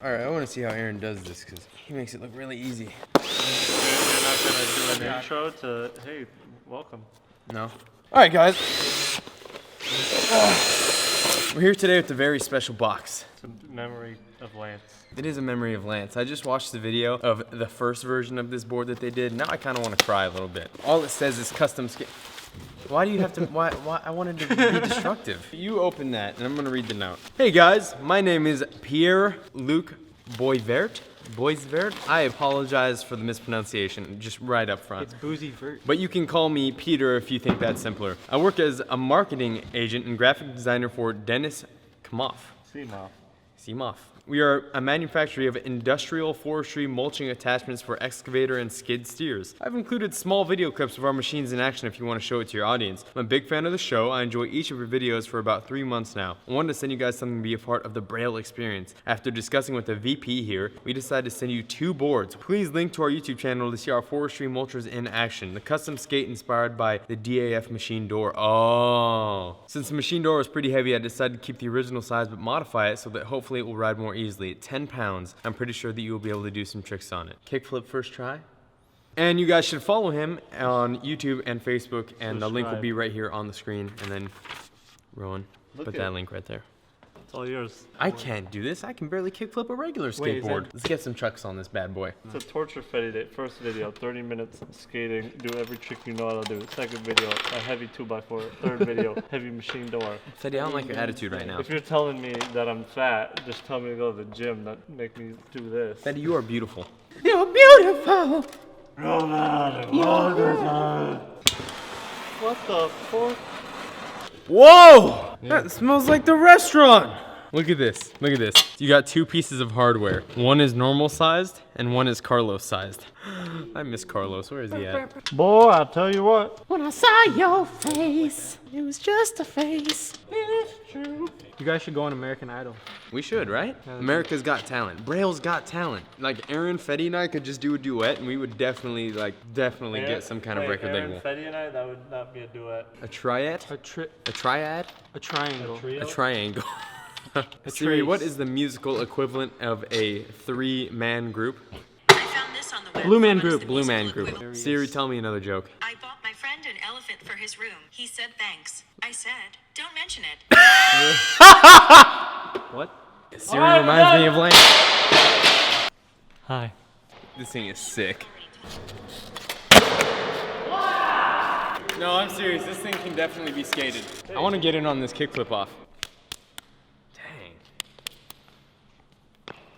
All right, I want to see how Aaron does this because he makes it look really easy. You're not gonna do an intro to, hey, welcome. No. All right, guys. We're here today with a very special box. It's a memory of Lance. It is a memory of Lance. I just watched the video of the first version of this board that they did. Now I kind of want to cry a little bit. All it says is custom skate. Why do you have to, why, I wanted to be destructive. You open that and I'm gonna read the note. Hey guys, my name is Pierre-Luc Boisvert. I apologize for the mispronunciation, just right up front. It's Boozy Vert. But you can call me Peter if you think that's simpler. I work as a marketing agent and graphic designer for Dennis Kamoff. Seamoff. We are a manufacturer of industrial forestry mulching attachments for excavator and skid steers. I've included small video clips of our machines in action if you want to show it to your audience. I'm a big fan of the show. I enjoy each of your videos for about 3 months now. I wanted to send you guys something to be a part of the Braille experience. After discussing with the VP here, we decided to send you 2 boards. Please link to our YouTube channel to see our forestry mulchers in action. The custom skate inspired by the DAF machine door. Oh. Since the machine door was pretty heavy, I decided to keep the original size but modify it so that hopefully it will ride more easily. At 10 pounds, I'm pretty sure that you will be able to do some tricks on it. Kickflip first try. And you guys should follow him on YouTube and Facebook, and the link will be right here on the screen. And then, Rowan, put that link right there. It's all yours. I can't do this. I can barely kickflip a regular skateboard. Let's get some trucks on this bad boy. It's a torture Fetty day. First video, 30 minutes skating, do every trick you know how to do. Second video, a heavy 2x4. Third video, heavy machine door. Fetty, I don't like your attitude right now. If you're telling me that I'm fat, just tell me to go to the gym, not make me do this. Fetty, you are beautiful. You're beautiful! What the fuck? Whoa! Yeah. That smells like the restaurant! Look at this. Look at this. You got 2 pieces of hardware. One is normal sized and one is Carlos sized. I miss Carlos. Where is he at? Boy, I'll tell you what. When I saw your face, it was just a face. It's true. You guys should go on American Idol. We should, right? America's Got Talent. Braille's Got Talent. Like Aaron, Fetty, and I could just do a duet, and we would definitely get some kind of record label. Fetty and I, that would not be a duet. A triad? A triad? A triangle. A triangle. Siri, what is the musical equivalent of a 3-man group? I found this on the web. Blue Man Group. Blue Man Group. Siri, tell me another joke. I bought my friend an elephant for his room. He said thanks. I said, don't mention it. What? Siri reminds me of Lance. Hi. This thing is sick. No, I'm serious. This thing can definitely be skated. I want to get in on this kickflip off.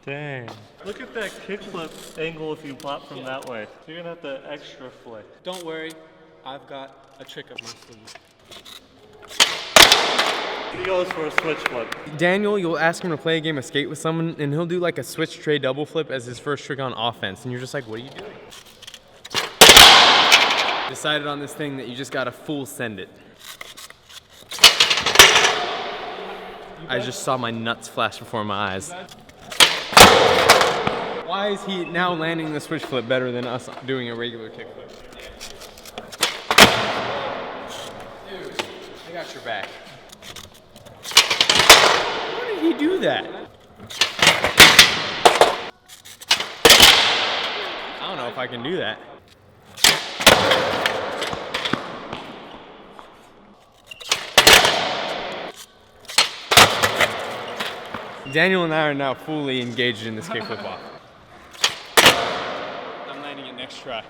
Dang. Look at that kickflip angle if you pop from that way. You're gonna have to extra flick. Don't worry, I've got a trick up my sleeve. He goes for a switch flip. Daniel, you'll ask him to play a game of skate with someone, and he'll do like a switch tray double flip as his first trick on offense, and you're just like, what are you doing? Decided on this thing that you just gotta full send it. I just saw my nuts flash before my eyes. Why is he now landing the switch flip better than us doing a regular kickflip? Dude, I got your back. How did he do that? I don't know if I can do that. Daniel and I are now fully engaged in this kickflip off. I'm landing it next try.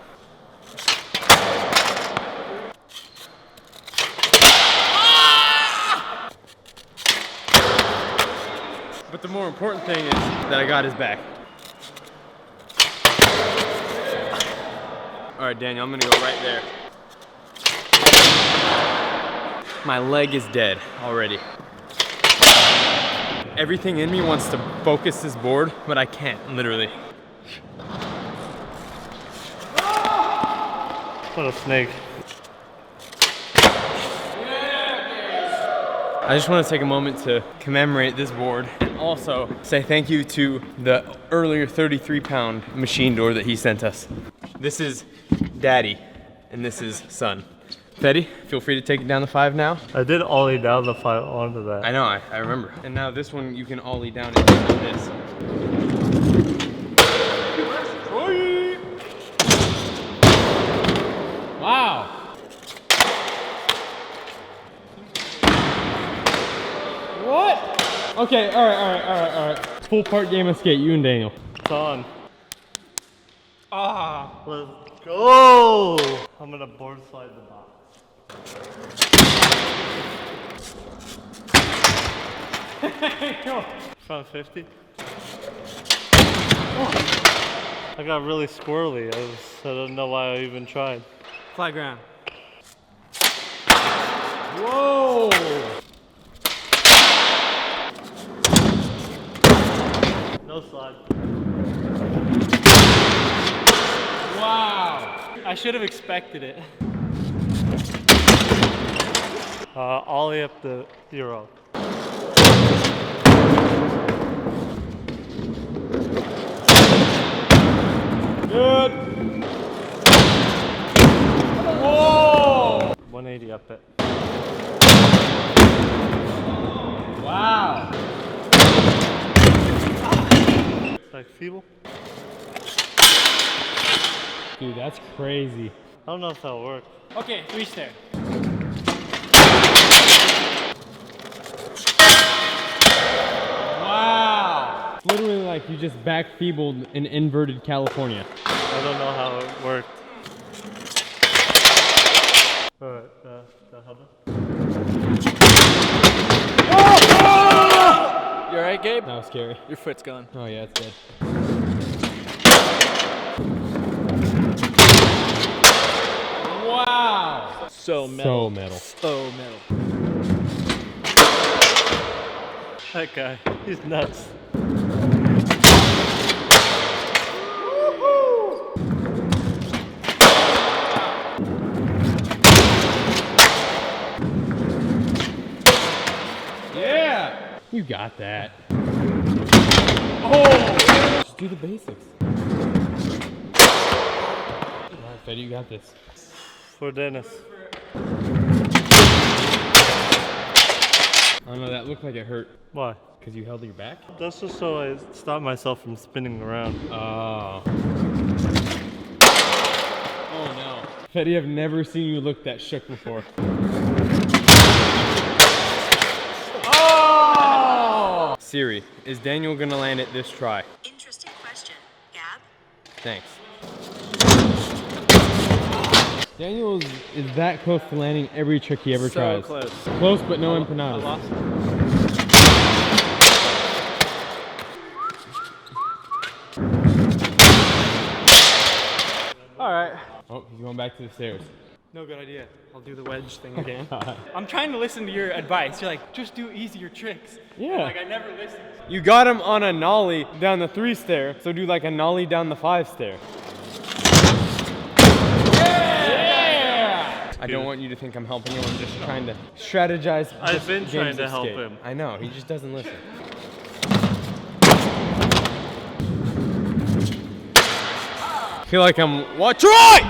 But the more important thing is that I got his back. All right, Daniel, I'm gonna go right there. My leg is dead already. Everything in me wants to focus this board, but I can't, literally. What a snake. I just want to take a moment to commemorate this board and also say thank you to the earlier 33-pound machine door that he sent us. This is Daddy, and this is Son. Fetty, feel free to take it down the 5 now. I did ollie down the 5 onto that. I know, I remember. And now this one you can ollie down into this. Okay, all right. Full part game of skate, you and Daniel. It's on. Ah. Let's go! I'm gonna board slide the box. Front 50. I got really squirrely. I don't know why I even tried. Fly ground. Whoa! No slide. Wow! I should have expected it. Ollie up the Euro. Good! Whoa! 180 up it. Wow! Like feeble? Dude, that's crazy. I don't know if that'll work. Okay, 3 stair. Wow! Literally like you just back feebled in inverted California. I don't know how it worked. Alright, the hubba. You alright, Gabe? That was scary. Your foot's gone. Oh yeah, it's dead. Wow! So metal. So metal. So metal. That guy, he's nuts. Yeah! You got that. Oh! Just do the basics. Alright, Fetty, you got this. For Dennis. I don't know, that looked like it hurt. Why? Because you held your back? That's just so I stop myself from spinning around. Oh. Oh no. Fetty, I've never seen you look that shook before. Oh! Siri, is Daniel gonna land it this try? Interesting question. Gab? Thanks. Daniel is that close to landing every trick he ever tries. So close. Close, but no I empanadas. lost it. Alright. Oh, he's going back to the stairs. No good idea. I'll do the wedge thing again. I'm trying to listen to your advice. You're like, just do easier tricks. Yeah. And like, I never listen. You got him on a nollie down the 3 stair, so do like a nollie down the 5 stair. Yeah! I don't want you to think I'm helping him. I'm just trying to strategize. I've been games trying to of help skate. him. I know, he just doesn't listen. I feel like I'm Try!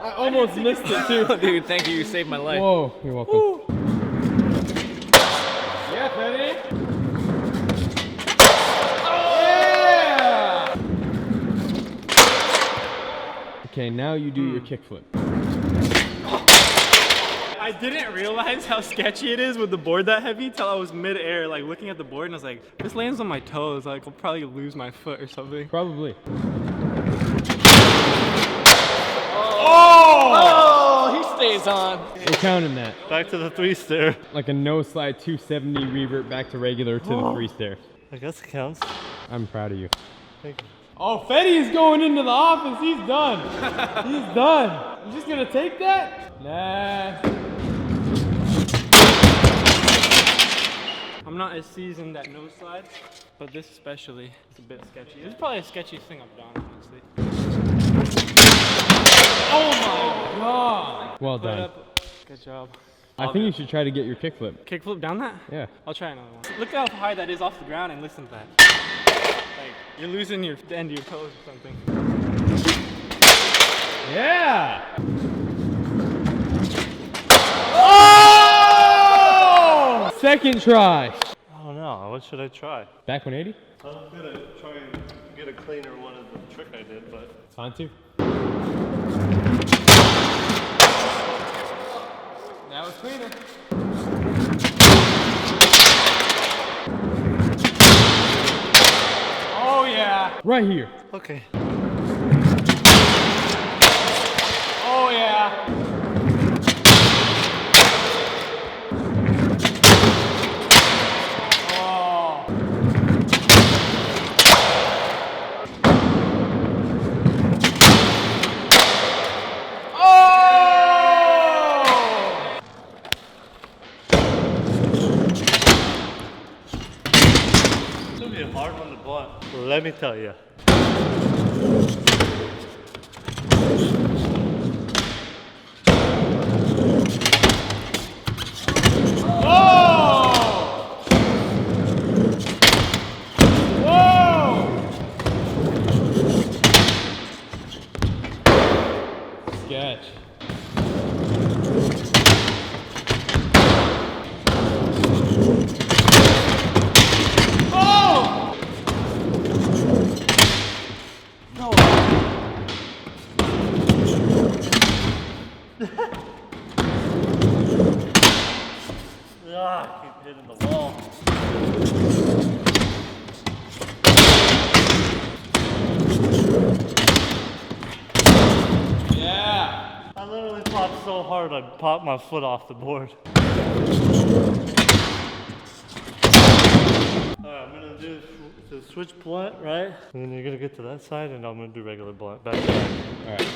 I almost missed it too. Dude, thank you. You saved my life. Whoa, you're welcome. Yeah, Fetty. Yeah! Okay, now you do your kickflip. I didn't realize how sketchy it is with the board that heavy till I was mid-air, like looking at the board, and I was like, this lands on my toes. Like, I'll probably lose my foot or something. Probably. Oh, he stays on. We're counting that. Back to the 3 stair. Like a no slide 270 revert back to regular to the 3 stair. I guess it counts. I'm proud of you. Thank you. Oh, Fetty is going into the office. He's done. He's done. You just gonna take that? Nah. I'm not as seasoned at no slide, but this especially is a bit sketchy. This is probably the sketchiest thing I've done, honestly. Oh my god! Well Put done. up. Good job. I think you should try to get your kickflip. Kickflip down that? Yeah. I'll try another one. Look how high that is off the ground and listen to that. Like, you're losing the end of your toes or something. Yeah! Oh! Second try. Oh no, what should I try? Back 180? I was gonna try and get a cleaner one of the trick I did, but It's fine too. That was cleaner. Right here. Okay. Oh yeah. It's gonna be a hard one to blunt. Let me tell you. Sketch. Ah, keep hitting the wall. Yeah. I literally popped so hard I popped my foot off the board. Alright, I'm gonna do the switch blunt, right? And then you're gonna get to that side and I'm gonna do regular blunt. Back to back. All right.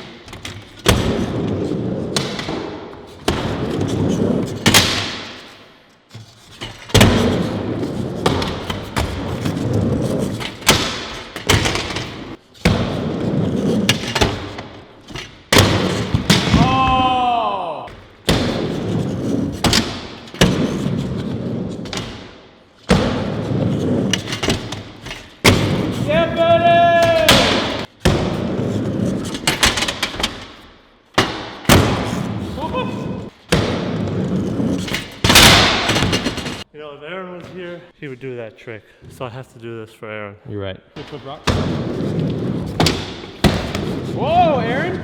You know, if Aaron was here, he would do that trick. So I have to do this for Aaron. You're right. Flip rock. Whoa, Aaron!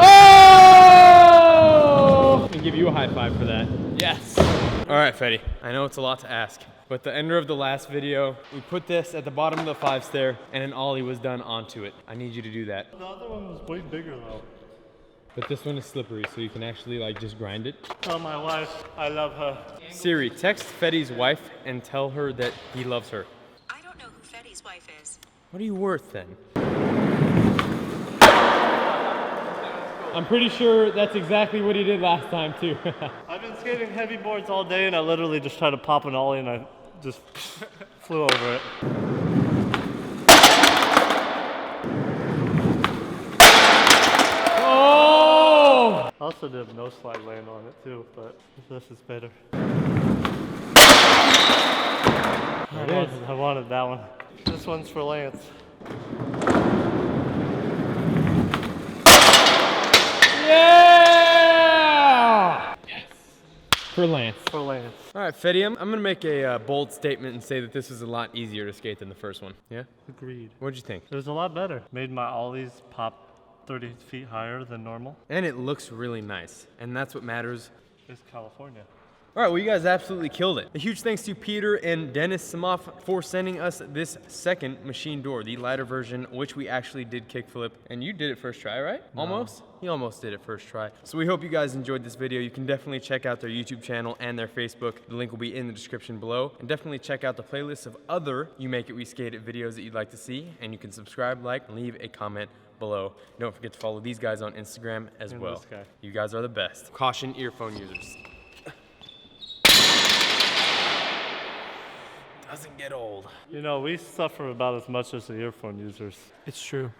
Oh! I'll give you a high five for that. Yes. All right, Fetty. I know it's a lot to ask, but the ender of the last video, we put this at the bottom of the 5 stair, and an ollie was done onto it. I need you to do that. The other one was way bigger though. But this one is slippery, so you can actually like just grind it. Tell my wife I love her. Siri, text Fetty's wife and tell her that he loves her. I don't know who Fetty's wife is. What are you worth then? I'm pretty sure that's exactly what he did last time too. I've been skating heavy boards all day and I literally just tried to pop an ollie and I just flew over it. Oh! I also did a no slide land on it too, but this is better. I wanted that one. This one's for Lance. Yeah! Yes. For Lance. For Lance. All right, Fetty, I'm gonna make a bold statement and say that this is a lot easier to skate than the first one. Yeah? Agreed. What'd you think? It was a lot better. Made my ollies pop 30 feet higher than normal. And it looks really nice, and that's what matters. It's California. All right, well, you guys absolutely killed it. A huge thanks to Peter and Dennis Samoff for sending us this second machine door, the lighter version, which we actually did kickflip. And you did it first try, right? No. Almost? He almost did it first try. So we hope you guys enjoyed this video. You can definitely check out their YouTube channel and their Facebook. The link will be in the description below. And definitely check out the playlist of other You Make It We Skate It videos that you'd like to see. And you can subscribe, like, and leave a comment below. Don't forget to follow these guys on Instagram as well. This guy. You guys are the best. Caution earphone users. Doesn't get old. You know, we suffer about as much as the earphone users. It's true.